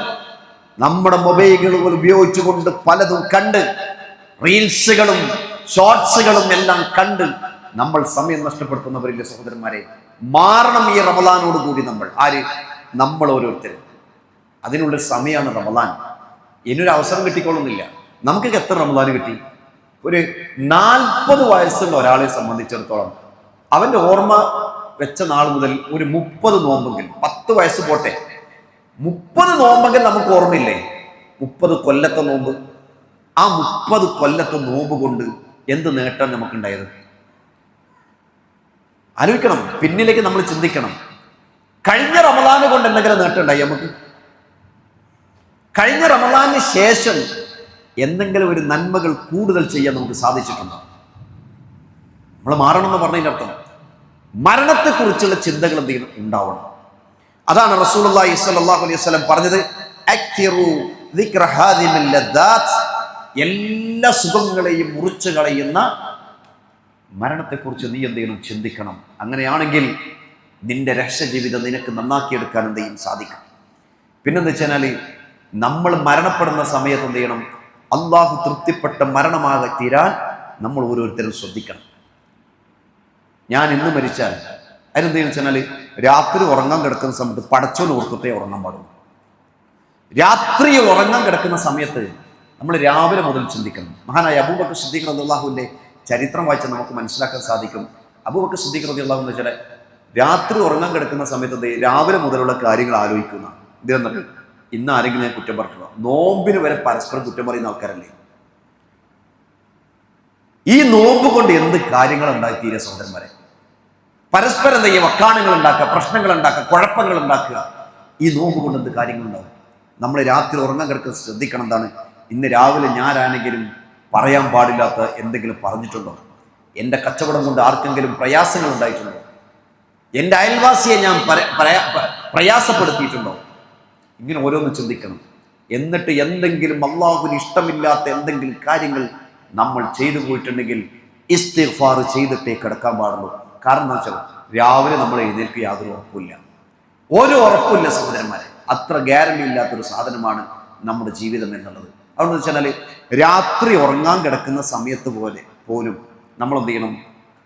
നമ്മുടെ മൊബൈലുകൾ ഉപയോഗിച്ചുകൊണ്ട് പലതും കണ്ട്, റീൽസുകളും ഷോർട്സുകളും എല്ലാം കണ്ട് നമ്മൾ സമയം നഷ്ടപ്പെടുത്തുന്നവരില്ലേ സഹോദരന്മാരെ? മാറണം ഈ റമളാനോട് കൂടി നമ്മൾ ഓരോരുത്തരും. അതിനുള്ള സമയമാണ് റമളാൻ. ഇനിയൊരു അവസരം കിട്ടിക്കൊള്ളുന്നില്ല. നമുക്കൊക്കെ എത്ര റമളാൻ കിട്ടി? ഒരു 40 വയസ്സുള്ള ഒരാളെ സംബന്ധിച്ചിടത്തോളം അവന്റെ ഓർമ്മ വെച്ച നാൾ മുതൽ ഒരു 30 നോമ്പെങ്കിലും, 10 വയസ്സ് പോട്ടെ, 30 നോമ്പെങ്കിൽ നമുക്ക് ഓർമ്മയില്ലേ? 30 കൊല്ലത്തെ നോമ്പ്. ആ 30 കൊല്ലത്തെ നോമ്പ് കൊണ്ട് എന്ത് നേട്ടം നമുക്കുണ്ടായത്? ആലോചിക്കണം. പിന്നിലേക്ക് നമ്മൾ ചിന്തിക്കണം. കഴിഞ്ഞ റമളാന് കൊണ്ട് എന്തെങ്കിലും നേട്ടം ഉണ്ടായി നമുക്ക്? കഴിഞ്ഞ റമളാന് ശേഷം എന്തെങ്കിലും ഒരു നന്മകൾ കൂടുതൽ ചെയ്യാൻ നമുക്ക് സാധിച്ചിട്ടുണ്ടോ? നമ്മൾ മാറണമെന്ന് പറഞ്ഞതിൻ്റെ അർത്ഥം മരണത്തെക്കുറിച്ചുള്ള ചിന്തകൾ എന്തെങ്കിലും ഉണ്ടാവണം. അതാണ് റസൂലുള്ളാഹി സ്വല്ലല്ലാഹു അലൈഹി വസല്ലം പറഞ്ഞത്, അക്തിറു ദിക്ര ഹാദിമിൽ ലദ്ദാത്ത്, എല്ലാ സുഖങ്ങളെയും മുറിച്ചു കളയുന്ന മരണത്തെക്കുറിച്ച് നീ എന്തെങ്കിലും ചിന്തിക്കണം. അങ്ങനെയാണെങ്കിൽ നിന്റെ രഹസ്യജീവിതം നിനക്ക് നന്നാക്കിയെടുക്കാൻ എന്തെങ്കിലും സാധിക്കും. പിന്നെന്താ വെച്ചാൽ, നമ്മൾ മരണപ്പെടുന്ന സമയത്ത് എന്ത് ചെയ്യണം? അള്ളാഹു തൃപ്തിപ്പെട്ട മരണമാകെ തീരാൻ നമ്മൾ ഓരോരുത്തരും ശ്രദ്ധിക്കണം. ഞാൻ ഇന്ന് മരിച്ചാൽ അതിനെന്തെന്ന് വെച്ചാൽ, രാത്രി ഉറങ്ങാൻ കിടക്കുന്ന സമയത്ത് പടച്ചോൻ ഓർത്തിട്ടേ ഉറങ്ങാൻ പാടുള്ളൂ. രാത്രി ഉറങ്ങാൻ കിടക്കുന്ന സമയത്ത് നമ്മൾ രാവിലെ മുതൽ ചിന്തിക്കണം. മഹാനായ അബൂബക്കർ സിദ്ദീഖ് റളിയല്ലാഹുവിന്റെ ചരിത്രം വായിച്ചാൽ നമുക്ക് മനസ്സിലാക്കാൻ സാധിക്കും. അബൂബക്കർ സിദ്ദീഖ് റളിയല്ലാഹു എന്ന് വെച്ചാൽ രാത്രി ഉറങ്ങാൻ കിടക്കുന്ന സമയത്ത് രാവിലെ മുതലുള്ള കാര്യങ്ങൾ ആലോചിക്കുന്ന. ഇതെന്നത് ഇന്ന് ആരെങ്കിലും ഞാൻ കുറ്റം പറഞ്ഞിട്ടുണ്ടോ? നോമ്പിന് വരെ പരസ്പരം കുറ്റം പറയുന്ന ആൾക്കാരല്ലേ. ഈ നോമ്പ് കൊണ്ട് എന്ത് കാര്യങ്ങൾ ഉണ്ടാക്കി തീരെ സഹോദരന്മാരെ? പരസ്പരം എന്താ ചെയ്യുക? വക്കാണങ്ങൾ ഉണ്ടാക്കുക, പ്രശ്നങ്ങൾ ഉണ്ടാക്കുക, കുഴപ്പങ്ങൾ ഉണ്ടാക്കുക. ഈ നോമ്പ് കൊണ്ട് എന്ത് കാര്യങ്ങളുണ്ടാവും? നമ്മൾ രാത്രി ഉറങ്ങാൻ കിടക്കുന്ന ശ്രദ്ധിക്കണം. എന്താണ്, ഇന്ന് രാവിലെ ഞാനാണെങ്കിലും പറയാൻ പാടില്ലാത്ത എന്തെങ്കിലും പറഞ്ഞിട്ടുണ്ടോ? എൻ്റെ കച്ചവടം കൊണ്ട് ആർക്കെങ്കിലും പ്രയാസങ്ങൾ ഉണ്ടായിട്ടുണ്ടോ? എൻ്റെ അയൽവാസിയെ ഞാൻ പ്രയാസപ്പെടുത്തിയിട്ടുണ്ടോ? ഇങ്ങനെ ഓരോന്ന് ചിന്തിക്കണം. എന്നിട്ട് എന്തെങ്കിലും അള്ളാഹുവിന് ഇഷ്ടമില്ലാത്ത എന്തെങ്കിലും കാര്യങ്ങൾ നമ്മൾ ചെയ്തു പോയിട്ടുണ്ടെങ്കിൽ ഇസ്തിഗ്ഫാർ ചെയ്തിട്ടേ കിടക്കാൻ പാടുള്ളൂ. കാരണം എന്താ വെച്ചാൽ രാവിലെ നമ്മൾ എഴുന്നേൽക്കുക യാതൊരു ഉറപ്പില്ല, ഒരു ഉറപ്പില്ല സഹോദരന്മാരെ. അത്ര ഗ്യാരണ്ടി ഇല്ലാത്തൊരു സാധനമാണ് നമ്മുടെ ജീവിതം എന്നുള്ളത്. അതുകൊണ്ട് വെച്ചാൽ രാത്രി ഉറങ്ങാൻ കിടക്കുന്ന സമയത്ത് പോലും നമ്മൾ എന്ത് ചെയ്യണം?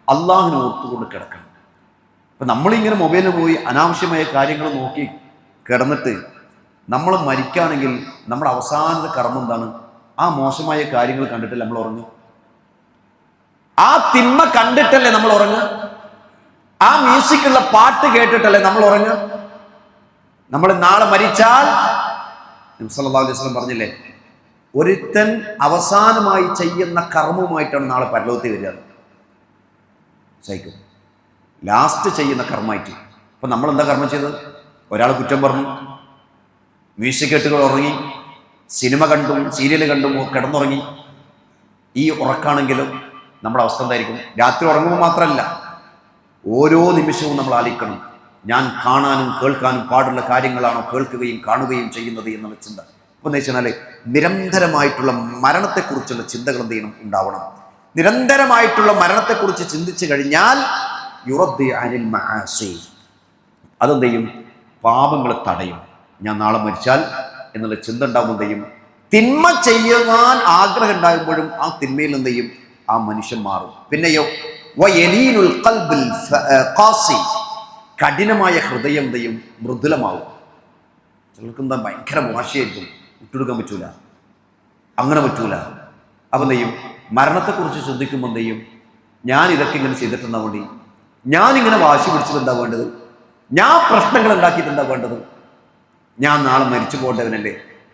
അള്ളാഹുവിനെ ഓർത്തുകൊണ്ട് കിടക്കണം. ഇപ്പം നമ്മളിങ്ങനെ മൊബൈലിൽ പോയി അനാവശ്യമായ കാര്യങ്ങൾ നോക്കി കിടന്നിട്ട് നമ്മൾ മരിക്കുകയാണെങ്കിൽ നമ്മുടെ അവസാനത്തെ കർമ്മം എന്താണ്? ആ മോശമായ കാര്യങ്ങൾ കണ്ടിട്ടല്ലേ നമ്മൾ ഉറങ്ങുക? ആ തിന്മ കണ്ടിട്ടല്ലേ നമ്മൾ ഉറങ്ങുക? ആ മ്യൂസിക്കുള്ള പാട്ട് കേട്ടിട്ടല്ലേ നമ്മൾ ഉറങ്ങുക? നമ്മൾ നാളെ മരിച്ചാൽ നബി സല്ലല്ലാഹു അലൈഹി വസല്ലം പറഞ്ഞില്ലേ, ഒരുത്തൻ അവസാനമായി ചെയ്യുന്ന കർമ്മവുമായിട്ടാണ് നാളെ പരലോകത്തിൽ വരിക. സഹിക്കും ലാസ്റ്റ് ചെയ്യുന്ന കർമ്മമായിട്ട്. അപ്പൊ നമ്മൾ എന്താ കർമ്മം ചെയ്തത്? ഒരാൾ കുറ്റം പറഞ്ഞു, മ്യൂസിക് കേട്ടുകൾ ഉറങ്ങി, സിനിമ കണ്ടും സീരിയൽ കണ്ടും കിടന്നുറങ്ങി. ഈ ഉറക്കാണെങ്കിലും നമ്മുടെ അവസ്ഥ എന്തായിരിക്കും? രാത്രി ഉറങ്ങുമ്പോൾ മാത്രമല്ല, ഓരോ നിമിഷവും നമ്മൾ ആലോചിക്കണം, ഞാൻ കാണാനും കേൾക്കാനും പാടുള്ള കാര്യങ്ങളാണോ കേൾക്കുകയും കാണുകയും ചെയ്യുന്നത് എന്നുള്ള ചിന്ത. അപ്പോൾ എന്ന് വെച്ചാൽ നിരന്തരമായിട്ടുള്ള മരണത്തെക്കുറിച്ചുള്ള ചിന്തകൾ എന്ത് ചെയ്യണം? ഉണ്ടാവണം. നിരന്തരമായിട്ടുള്ള മരണത്തെക്കുറിച്ച് ചിന്തിച്ചു കഴിഞ്ഞാൽ യുറദ്ദി അനിൽ മആസി, അതെന്ത് ചെയ്യും? പാപങ്ങളെ തടയും. ഞാൻ നാളെ മരിച്ചാൽ എന്നുള്ള ചിന്ത ഉണ്ടാകുമ്പോൾ എന്ത് ചെയ്യും? തിന്മ ചെയ്യുവാൻ ആഗ്രഹം ഉണ്ടാകുമ്പോഴും ആ തിന്മയിൽ എന്ത് ചെയ്യും? ആ മനുഷ്യൻ മാറും. പിന്നെയോ വയലീനുൽ ഖൽബിൽ ഖാസി, കഠിനമായ ഹൃദയം എന്തെയും മൃദുലമാവും. ചിലർക്ക് എന്താ ഭയങ്കര വാശിയായിരിക്കും, വിട്ടെടുക്കാൻ പറ്റൂല, അങ്ങനെ പറ്റൂല. അപ്പം എന്തെയും മരണത്തെക്കുറിച്ച് ചിന്തിക്കുമ്പോൾ എന്തെയും ഞാൻ ഇതൊക്കെ ഇങ്ങനെ ചെയ്തിട്ടുണ്ടാ വേണ്ടി, ഞാനിങ്ങനെ വാശി പിടിച്ചിട്ടുണ്ടാ വേണ്ടത്, ഞാൻ പ്രശ്നങ്ങൾ ഉണ്ടാക്കിയിട്ടുണ്ടാ വേണ്ടത്, ഞാൻ നാളെ മരിച്ചു പോകേണ്ടവനല്ലേ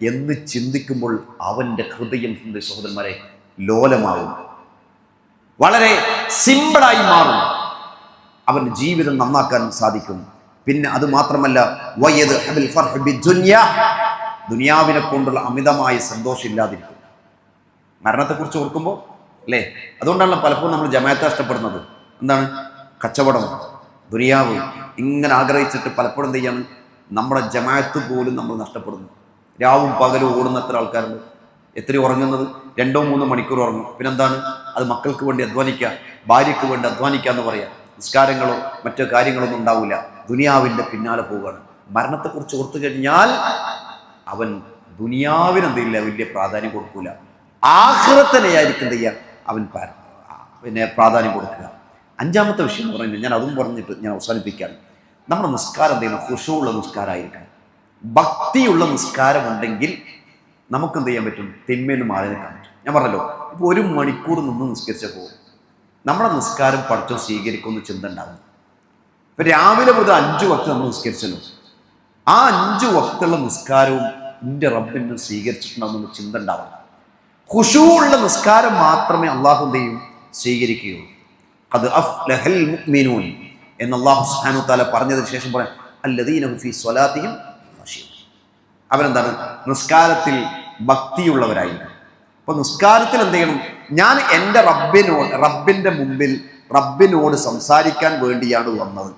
എന്ന് ചിന്തിക്കുമ്പോൾ അവൻ്റെ ഹൃദയം സഹോദരന്മാരെ ലോലമാവും, വളരെ സിമ്പിളായി മാറും, അവൻ്റെ ജീവിതം നന്നാക്കാൻ സാധിക്കും. പിന്നെ അത് മാത്രമല്ല, ദുനിയാവിനെ കൊണ്ടുള്ള അമിതമായ സന്തോഷം ഇല്ലാതിരിക്കും മരണത്തെക്കുറിച്ച് ഓർക്കുമ്പോൾ, അല്ലേ? അതുകൊണ്ടാണല്ലോ പലപ്പോഴും നമ്മൾ ജമാഅത്ത് നഷ്ടപ്പെടുന്നത്. എന്താണ്? കച്ചവടം, ദുനിയാവ് ഇങ്ങനെ ആഗ്രഹിച്ചിട്ട് പലപ്പോഴും എന്ത് ചെയ്യാണ്, നമ്മുടെ ജമാഅത്ത് പോലും നമ്മൾ നഷ്ടപ്പെടുന്നു. രാവും പകലും ഓടുന്ന എത്ര ആൾക്കാരുണ്ട്, എത്ര ഉറങ്ങുന്നത് 2-3 മണിക്കൂർ ഉറങ്ങും. പിന്നെന്താണ്? അത് മക്കൾക്ക് വേണ്ടി അധ്വാനിക്കുക, ഭാര്യയ്ക്ക് വേണ്ടി അധ്വാനിക്കുക എന്ന് പറയാം. നിസ്കാരങ്ങളോ മറ്റോ കാര്യങ്ങളൊന്നും ഉണ്ടാവില്ല, ദുനിയാവിൻ്റെ പിന്നാലെ പോവുകയാണ്. മരണത്തെക്കുറിച്ച് ഓർത്തു കഴിഞ്ഞാൽ അവൻ ദുനിയാവിനെന്തില്ല വലിയ പ്രാധാന്യം കൊടുക്കൂല, ആഖിറത്തിനെയായിരിക്കും എന്ത് ചെയ്യുക അവൻ പിന്നെ പ്രാധാന്യം കൊടുക്കുക. 5-ാമത്തെ വിഷയം എന്ന് പറയുന്നത്, ഞാൻ അതും പറഞ്ഞിട്ട് ഞാൻ അവസാനിപ്പിക്കുകയാണ്. നമ്മുടെ നിസ്കാരം എന്ത് ചെയ്യണം? ഖുശൂഉള്ള നിസ്കാരമായിരിക്കണം. ഭക്തിയുള്ള നിസ്കാരമുണ്ടെങ്കിൽ നമുക്ക് എന്ത് ചെയ്യാൻ പറ്റും? തിന്മയിൽ നിന്ന് മാറി നിൽക്കാൻ പറ്റും. ഞാൻ പറഞ്ഞല്ലോ, ഇപ്പോൾ 1 മണിക്കൂർ നിന്ന് നിസ്കരിച്ച പോകും, നമ്മുടെ നിസ്കാരം പഠിച്ചോ സ്വീകരിക്കുമെന്ന് ചിന്ത ഉണ്ടാകും. ഇപ്പം രാവിലെ മുതൽ 5 വക്ത് നമ്മൾ നിസ്കരിച്ചല്ലോ, ആ 5 വക്തുള്ള നിസ്കാരവും എൻ്റെ റബ്ബിനെ സ്വീകരിച്ചിട്ടുണ്ടാകുന്ന ചിന്ത ഉണ്ടാവണം. ഖുശൂഉള്ള നിസ്കാരം മാത്രമേ അള്ളാഹു എന്ത് ചെയ്യും? സ്വീകരിക്കുകയുള്ളൂ. ഖദ് അഫ്ലഹൽ മുഅ്മിനൂൻ എന്ന് അള്ളാഹു സുബ്ഹാനഹു വ തആല പറഞ്ഞതിന് ശേഷം പറയാം, അല്ലദീന ഹും ഫീ സ്വലാത്തിഹിം ഖാശിഊൻ. അവരെന്താണ്? നിസ്കാരത്തിൽ ഭക്തിയുള്ളവരായിരിക്കും. അപ്പോൾ നിസ്കാരത്തിൽ എന്ത് ചെയ്യണം? ഞാൻ എൻ്റെ റബ്ബിൻ്റെ മുമ്പിൽ റബ്ബിനോട് സംസാരിക്കാൻ വേണ്ടിയാണ് വന്നത്.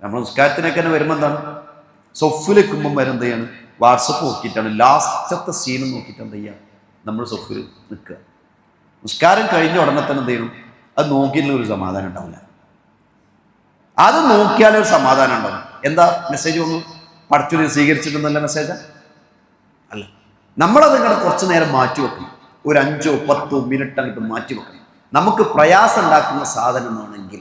നമ്മൾ നിസ്കാരത്തിനൊക്കെ തന്നെ വരുമ്പോൾ എന്താണ്? സൊഫിലെക്കുമ്പം വരെ എന്ത് ചെയ്യാണ്? വാട്സപ്പ് നോക്കിയിട്ടാണ്, ലാസ്റ്റത്തെ സീനും നോക്കിയിട്ട് എന്ത് ചെയ്യുക? നമ്മൾ സൊഫിൽ നിൽക്കുക. നിസ്കാരം കഴിഞ്ഞ ഉടനെ തന്നെ എന്ത് ചെയ്യണം? അത് നോക്കിയിട്ടുള്ള ഒരു സമാധാനം ഉണ്ടാവില്ല. അത് നോക്കിയാലേ ഒരു സമാധാനം ഉണ്ടാവും. എന്താ മെസ്സേജ് വന്നു? പഠിച്ചു സ്വീകരിച്ചിട്ടുണ്ടല്ല മെസ്സേജ് അല്ല. നമ്മളത് ഇങ്ങനെ കുറച്ച് നേരം മാറ്റി വെക്കണം, ഒരു 5-10 മിനിറ്റ് അങ്ങോട്ട് മാറ്റി വെക്കണം. നമുക്ക് പ്രയാസം ഉണ്ടാക്കുന്ന സാധനമാണെങ്കിൽ.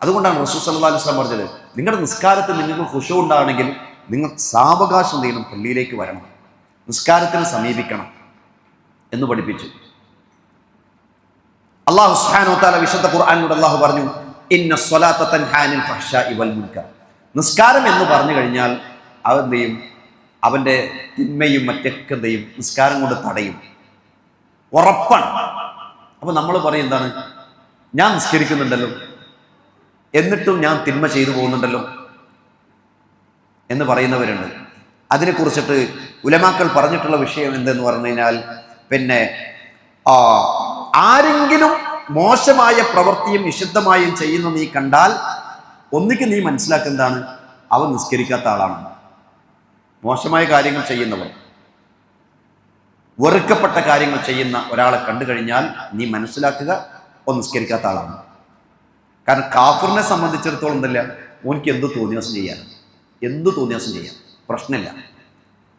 അതുകൊണ്ടാണ് റസൂൽ സല്ലല്ലാഹു അലൈഹി വസല്ലം പറഞ്ഞത്, നിങ്ങളുടെ നിസ്കാരത്തിൽ നിങ്ങൾക്ക് ഖുശൂ ഉണ്ടാകണമെങ്കിൽ നിങ്ങൾ സാവകാശം എന്ത് ചെയ്യണം? പള്ളിയിലേക്ക് വരണം, നിസ്കാരത്തിന് സമീപിക്കണം എന്ന് പഠിപ്പിച്ചു. അല്ലാഹു സുബ്ഹാനഹു വ തആല വിശുദ്ധ ഖുർആനിലൂടെ അല്ലാഹു പറഞ്ഞു, ഇന്ന സ്വലാത്ത തൻഹാ അനിൽ ഫഹ്ശാഇ വൽ മുൻകർ. നിസ്കാരം എന്ന് പറഞ്ഞു കഴിഞ്ഞാൽ അവൻ ചെയ്യും? അവൻ്റെ തിന്മയും മറ്റൊക്കെ എന്ത് ചെയ്യും? നിസ്കാരം കൊണ്ട് തടയും, ഉറപ്പാണ്. അപ്പൊ നമ്മൾ പറയും എന്താണ്? ഞാൻ നിസ്കരിക്കുന്നുണ്ടല്ലോ, എന്നിട്ടും ഞാൻ തിന്മ ചെയ്തു പോകുന്നുണ്ടല്ലോ എന്ന് പറയുന്നവരുണ്ട്. അതിനെക്കുറിച്ചിട്ട് ഉലമാക്കൾ പറഞ്ഞിട്ടുള്ള വിഷയം എന്തെന്ന് പറഞ്ഞു കഴിഞ്ഞാൽ, പിന്നെ ആരെങ്കിലും മോശമായ പ്രവൃത്തിയും നിഷിദ്ധമായും ചെയ്യുന്ന നീ കണ്ടാൽ ഒന്നിക്ക് നീ മനസ്സിലാക്കുന്നതാണ്, അവൻ നിസ്കരിക്കാത്ത ആളാണ്. മോശമായ കാര്യങ്ങൾ ചെയ്യുന്നവർ, വെറുക്കപ്പെട്ട കാര്യങ്ങൾ ചെയ്യുന്ന ഒരാളെ കണ്ടു കഴിഞ്ഞാൽ നീ മനസ്സിലാക്കുക, അവൻ നിസ്കരിക്കാത്ത ആളാണ്. കാരണം കാഫിറിനെ സംബന്ധിച്ചിടത്തോളം എന്തല്ല, ഓനിക്ക് എന്ത് തോന്നിയാസം ചെയ്യാം, പ്രശ്നമില്ല.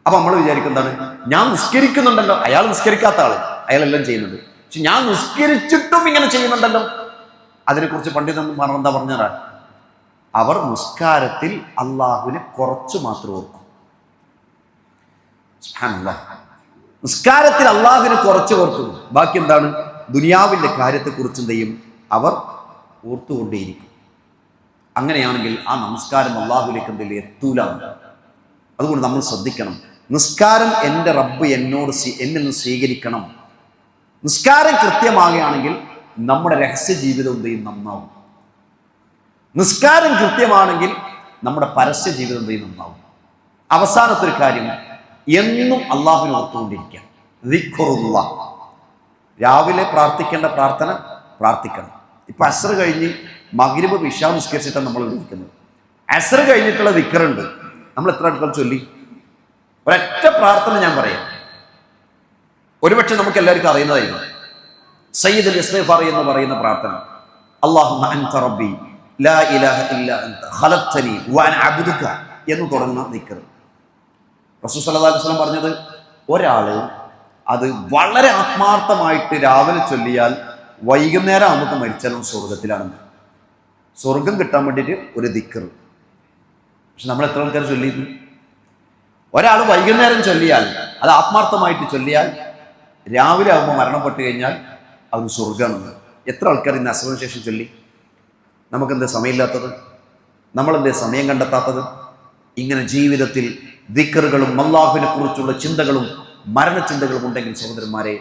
അപ്പൊ നമ്മൾ വിചാരിക്കും എന്താണ്? ഞാൻ നിസ്കരിക്കുന്നുണ്ടല്ലോ, അയാൾ നിസ്കരിക്കാത്ത ആള്, അയാളെല്ലാം ചെയ്യുന്നുണ്ട്. പക്ഷെ ഞാൻ നിസ്കരിച്ചിട്ടും ഇങ്ങനെ ചെയ്യുന്നുണ്ടല്ലോ. അതിനെക്കുറിച്ച് പണ്ഡിതന്മാർ എന്താ പറഞ്ഞാൽ, അവർ നിസ്കാരത്തിൽ അള്ളാഹുവിനെ കുറച്ച് മാത്രം ഓർക്കും. സുബ്ഹാനല്ലാഹ്, നിസ്കാരത്തിൽ അള്ളാഹുവിനെ കുറച്ച് ഓർക്കുന്നു, ബാക്കി എന്താണ്? ദുനിയാവിൻ്റെ കാര്യത്തെക്കുറിച്ച് എന്ത് ചെയ്യും? അവർ ഓർത്തുകൊണ്ടേയിരിക്കും. അങ്ങനെയാണെങ്കിൽ ആ നമസ്കാരം അള്ളാഹുവിലേക്ക് എന്തെങ്കിലും എത്തൂല. അതുകൊണ്ട് നമ്മൾ ശ്രദ്ധിക്കണം. നിസ്കാരം എൻ്റെ റബ്ബ് എന്നിൽ നിന്ന് സ്വീകരിക്കണം. നിസ്കാരം കൃത്യമാകുകയാണെങ്കിൽ നമ്മുടെ രഹസ്യ ജീവിതം എന്ത് ചെയ്യും? നന്നാവും. നിസ്കാരം കൃത്യമാണെങ്കിൽ നമ്മുടെ പരസ്യ ജീവിതം എന്ത് ചെയ്യും? നന്നാവും. അവസാനത്തെ ഒരു കാര്യം, എന്നും അള്ളാഹുവിനെ ഓർത്തുകൊണ്ടിരിക്കുക. ദിക്റുല്ലാഹ്, രാവിലെ പ്രാർത്ഥിക്കേണ്ട പ്രാർത്ഥന പ്രാർത്ഥിക്കണം. ഇപ്പൊ അസ്ർ കഴിഞ്ഞ് മഗ്രിബ് ഇശാ നിസ്കരിച്ചിട്ടാണ് നമ്മൾ ഇരിക്കുന്നത്. അസ്ർ കഴിഞ്ഞിട്ടുള്ള ദിക്റുണ്ട്, നമ്മൾ എത്ര അടുക്കൾ ചൊല്ലി? ഒരൊറ്റ പ്രാർത്ഥന ഞാൻ പറയാം, ഒരുപക്ഷെ നമുക്ക് എല്ലാവർക്കും അറിയുന്നതായിരിക്കും. സയ്യിദുൽ ഇസ്തിഗ്ഫാർ എന്ന് പറയുന്ന പ്രാർത്ഥന, അല്ലാഹുമ്മ അൻത റബ്ബി ലാ ഇലാഹ ഇല്ലാ അൻത ഖലഖ്തനി വഅന അബ്ദുക എന്ന് തുടങ്ങുന്ന ദിക്ർ. റസൂൽ സല്ലല്ലാഹു അലൈഹി വസല്ലം പറഞ്ഞത്, ഒരാള് അത് വളരെ ആത്മാർത്ഥമായിട്ട് രാവിലെ ചൊല്ലിയാൽ വൈകുന്നേരം നമുക്ക് മരിച്ചാലും സ്വർഗത്തിലാണെന്ന്. സ്വർഗം കിട്ടാൻ വേണ്ടിയിട്ട് ഒരു ദിക്ർ. പക്ഷെ നമ്മൾ എത്ര ആൾക്കാർ ചൊല്ലിയിരുന്നു? ഒരാൾ വൈകുന്നേരം ചൊല്ലിയാൽ, അത് ആത്മാർത്ഥമായിട്ട് ചൊല്ലിയാൽ, രാവിലെ ആകുമ്പോൾ മരണപ്പെട്ട് കഴിഞ്ഞാൽ അത് സ്വർഗമാണെന്ന്. എത്ര ആൾക്കാർ ഇന്ന് അസുഖം ശേഷം ചൊല്ലി? നമുക്കെന്തേ സമയമില്ലാത്തത്? നമ്മളെന്തേ സമയം കണ്ടെത്താത്തത്? ഇങ്ങനെ ജീവിതത്തിൽ ദിക്റുകളും അല്ലാഹുവിനെ കുറിച്ചുള്ള ചിന്തകളും മരണചിന്തകളും ഉണ്ടെങ്കിൽ സഹോദരന്മാരെ,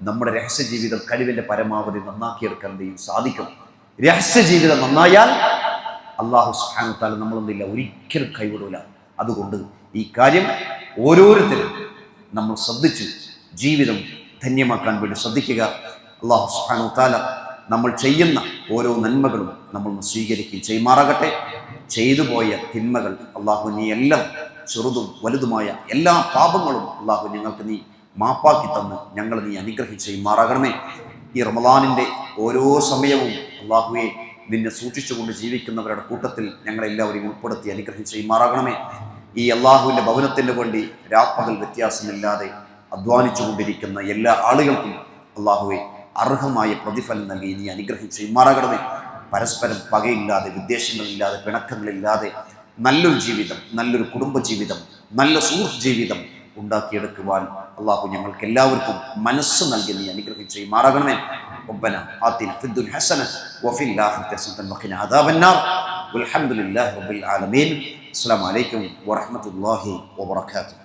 നമ്മുടെ രഹസ്യ ജീവിതം കഴിവിൻ്റെ പരമാവധി നന്നാക്കിയെടുക്കാൻ സാധിക്കും. രഹസ്യ ജീവിതം നന്നായാൽ അല്ലാഹു സുബ്ഹാനഹു വ തആല നമ്മളൊന്നില്ല ഒരിക്കലും കൈവിടൂല. അതുകൊണ്ട് ഈ കാര്യം ഓരോരുത്തരും നമ്മൾ ശ്രദ്ധിച്ച് ജീവിതം ധന്യമാക്കാൻ വേണ്ടി ശ്രദ്ധിക്കുക. അല്ലാഹു സുബ്ഹാനഹു വ തആല നമ്മൾ ചെയ്യുന്ന ഓരോ നന്മകളും നമ്മൾ സ്വീകരിക്കുകയും ചെയ്യുമാറാകട്ടെ. ചെയ്തു പോയ തിന്മകൾ അല്ലാഹു നീ എല്ലാം ചെറുതും വലുതുമായ എല്ലാ പാപങ്ങളും അല്ലാഹു ഞങ്ങൾക്ക് നീ മാപ്പാക്കി തന്ന് ഞങ്ങൾ നീ അനുഗ്രഹിച്ച് ചെയ്യുമാറാകണമേ. ഈ റമളാനിൻ്റെ ഓരോ സമയവും അല്ലാഹുവെ നിന്നെ സൂക്ഷിച്ചുകൊണ്ട് ജീവിക്കുന്നവരുടെ കൂട്ടത്തിൽ ഞങ്ങളെല്ലാവരെയും ഉൾപ്പെടുത്തി അനുഗ്രഹിച്ച് ചെയ്യുമാറാകണമേ. ഈ അല്ലാഹുവിൻ്റെ ഭവനത്തിന് വേണ്ടി രാപ്പകൽ വ്യത്യാസമില്ലാതെ അധ്വാനിച്ചു കൊണ്ടിരിക്കുന്ന എല്ലാ ആളുകൾക്കും അല്ലാഹുവെ അർഹമായ പ്രതിഫലം നൽകി നീ അനുഗ്രഹിച്ച് ചെയ്യുമാറാകണമേ. പരസ്പരം പകയില്ലാതെ, വിദ്വേഷങ്ങളില്ലാതെ, പിണക്കങ്ങളില്ലാതെ നല്ലൊരു ജീവിതം, നല്ലൊരു കുടുംബജീവിതം, നല്ല സുഹൃത്ത് ജീവിതം ഉണ്ടാക്കിയെടുക്കുവാൻ അല്ലാഹു ഞങ്ങൾക്ക് എല്ലാവർക്കും മനസ്സ് നൽകി നീ അനുഗ്രഹിച്ച് ചെയ്യുമാറാകണമേ. ربنا آتنا في الدنيا حسنة وفي الآخرة حسنة وقنا عذاب النار والحمد لله رب العالمين. السلام عليكم ورحمة الله وبركاته.